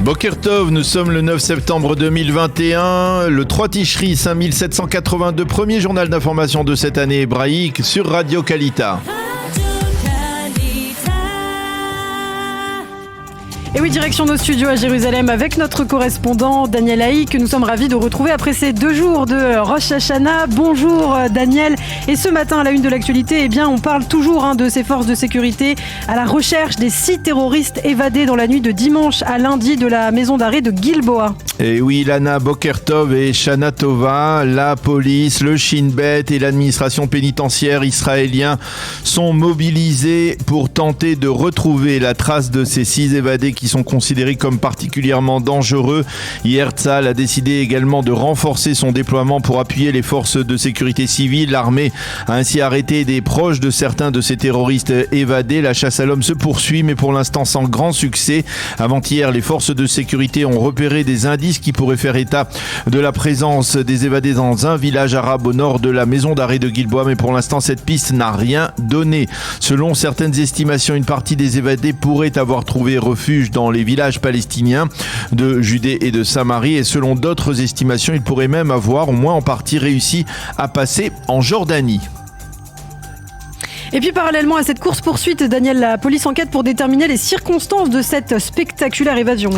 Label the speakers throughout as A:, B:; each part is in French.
A: Boker Tov, nous sommes le 9 septembre 2021, le 3 Tishri 5782, premier journal d'information de cette année hébraïque sur Radio Kalita.
B: Et oui, direction nos studios à Jérusalem avec notre correspondant Daniel Haï, que nous sommes ravis de retrouver après ces 2 jours de Rosh Hashanah. Bonjour Daniel. Et ce matin, à la une de l'actualité, on parle toujours de ces forces de sécurité à la recherche des 6 terroristes évadés dans la nuit de dimanche à lundi de la maison d'arrêt de Gilboa.
A: Et oui, Lana, Boker Tov et Shana Tova, la police, le Shin Bet et l'administration pénitentiaire israélien sont mobilisés pour tenter de retrouver la trace de ces 6 évadés qui sont considérés comme particulièrement dangereux. Hier, Tzahal a décidé également de renforcer son déploiement pour appuyer les forces de sécurité civile. L'armée a ainsi arrêté des proches de certains de ces terroristes évadés. La chasse à l'homme se poursuit, mais pour l'instant sans grand succès. Avant-hier, les forces de sécurité ont repéré des indices qui pourraient faire état de la présence des évadés dans un village arabe au nord de la maison d'arrêt de Gilboa, mais pour l'instant, cette piste n'a rien donné. Selon certaines estimations, une partie des évadés pourrait avoir trouvé refuge dans les villages palestiniens de Judée et de Samarie, et selon d'autres estimations, ils pourraient même avoir au moins en partie réussi à passer en Jordanie.
B: Et puis parallèlement à cette course-poursuite, Daniel, la police enquête pour déterminer les circonstances de cette spectaculaire évasion.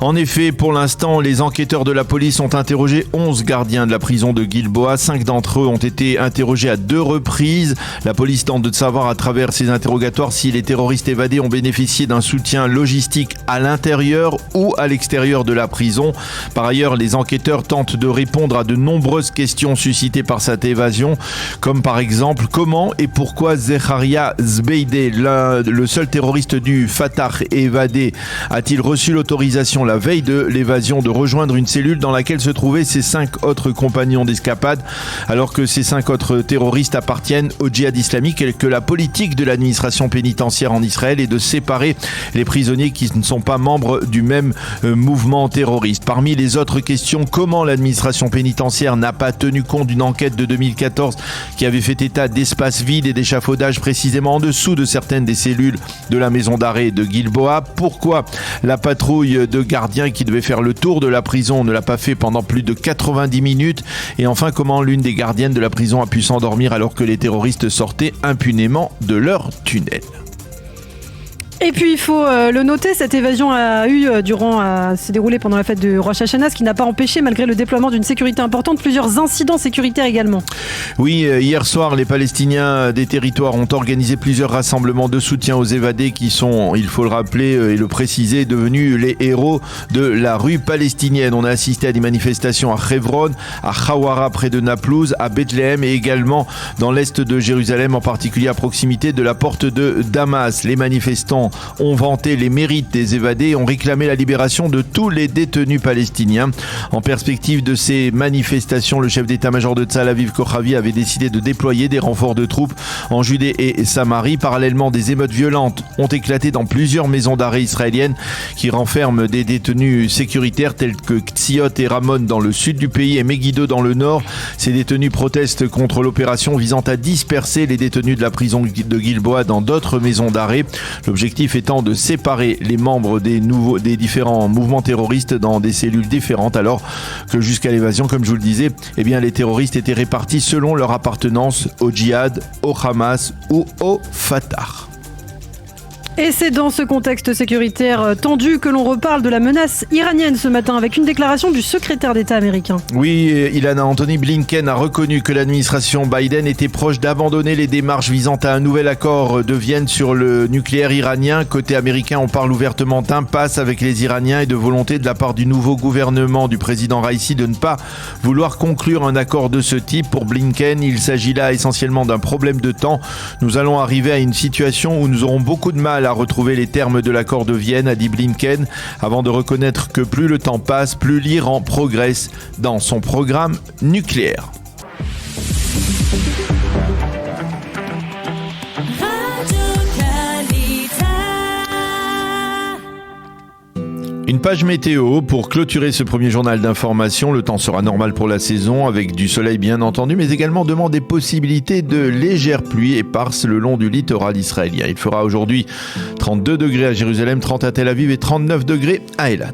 A: En effet, pour l'instant, les enquêteurs de la police ont interrogé 11 gardiens de la prison de Gilboa. 5 d'entre eux ont été interrogés à 2 reprises. La police tente de savoir à travers ces interrogatoires si les terroristes évadés ont bénéficié d'un soutien logistique à l'intérieur ou à l'extérieur de la prison. Par ailleurs, les enquêteurs tentent de répondre à de nombreuses questions suscitées par cette évasion, comme par exemple comment et pourquoi Zecharia Zbeideh, le seul terroriste du Fatah évadé, a-t-il reçu l'autorisation la veille de l'évasion de rejoindre une cellule dans laquelle se trouvaient ses 5 autres compagnons d'escapade, alors que ces 5 autres terroristes appartiennent au djihad islamique, et que la politique de l'administration pénitentiaire en Israël est de séparer les prisonniers qui ne sont pas membres du même mouvement terroriste. Parmi les autres questions, comment l'administration pénitentiaire n'a pas tenu compte d'une enquête de 2014 qui avait fait état d'espaces vides et d'échafaudages précisément en dessous de certaines des cellules de la maison d'arrêt de Gilboa. Pourquoi la patrouille de gardiens qui devait faire le tour de la prison ne l'a pas fait pendant plus de 90 minutes? Et enfin, comment l'une des gardiennes de la prison a pu s'endormir alors que les terroristes sortaient impunément de leur tunnel?
B: Et puis il faut le noter, cette évasion s'est déroulée pendant la fête de Rosh Hashanah, ce qui n'a pas empêché, malgré le déploiement d'une sécurité importante, plusieurs incidents sécuritaires également.
A: Oui, hier soir, les Palestiniens des territoires ont organisé plusieurs rassemblements de soutien aux évadés qui sont, il faut le rappeler et le préciser, devenus les héros de la rue palestinienne. On a assisté à des manifestations à Hebron, à Hawara près de Naplouse, à Bethléem et également dans l'est de Jérusalem, en particulier à proximité de la porte de Damas. Les manifestants ont vanté les mérites des évadés et ont réclamé la libération de tous les détenus palestiniens. En perspective de ces manifestations, le chef d'état-major de Tzahal, Aviv Kochavi, avait décidé de déployer des renforts de troupes en Judée et Samarie. Parallèlement, des émeutes violentes ont éclaté dans plusieurs maisons d'arrêt israéliennes qui renferment des détenus sécuritaires tels que Ktziot et Ramon dans le sud du pays et Megiddo dans le nord. Ces détenus protestent contre l'opération visant à disperser les détenus de la prison de Gilboa dans d'autres maisons d'arrêt. L'objectif étant de séparer les membres des différents mouvements terroristes dans des cellules différentes, alors que jusqu'à l'évasion, comme je vous le disais, les terroristes étaient répartis selon leur appartenance au djihad, au Hamas ou au Fatah.
B: Et c'est dans ce contexte sécuritaire tendu que l'on reparle de la menace iranienne ce matin, avec une déclaration du secrétaire d'État américain.
A: Oui, Ilana, Anthony Blinken a reconnu que l'administration Biden était proche d'abandonner les démarches visant à un nouvel accord de Vienne sur le nucléaire iranien. Côté américain, on parle ouvertement d'impasse avec les Iraniens et de volonté de la part du nouveau gouvernement du président Raisi de ne pas vouloir conclure un accord de ce type. Pour Blinken, il s'agit là essentiellement d'un problème de temps. Nous allons arriver à une situation où nous aurons beaucoup de mal à retrouver les termes de l'accord de Vienne, a dit Blinken, avant de reconnaître que plus le temps passe, plus l'Iran progresse dans son programme nucléaire. Une page météo pour clôturer ce premier journal d'information. Le temps sera normal pour la saison avec du soleil bien entendu, mais également devant des possibilités de légères pluies éparses le long du littoral israélien. Il fera aujourd'hui 32 degrés à Jérusalem, 30 à Tel Aviv et 39 degrés à Eilat.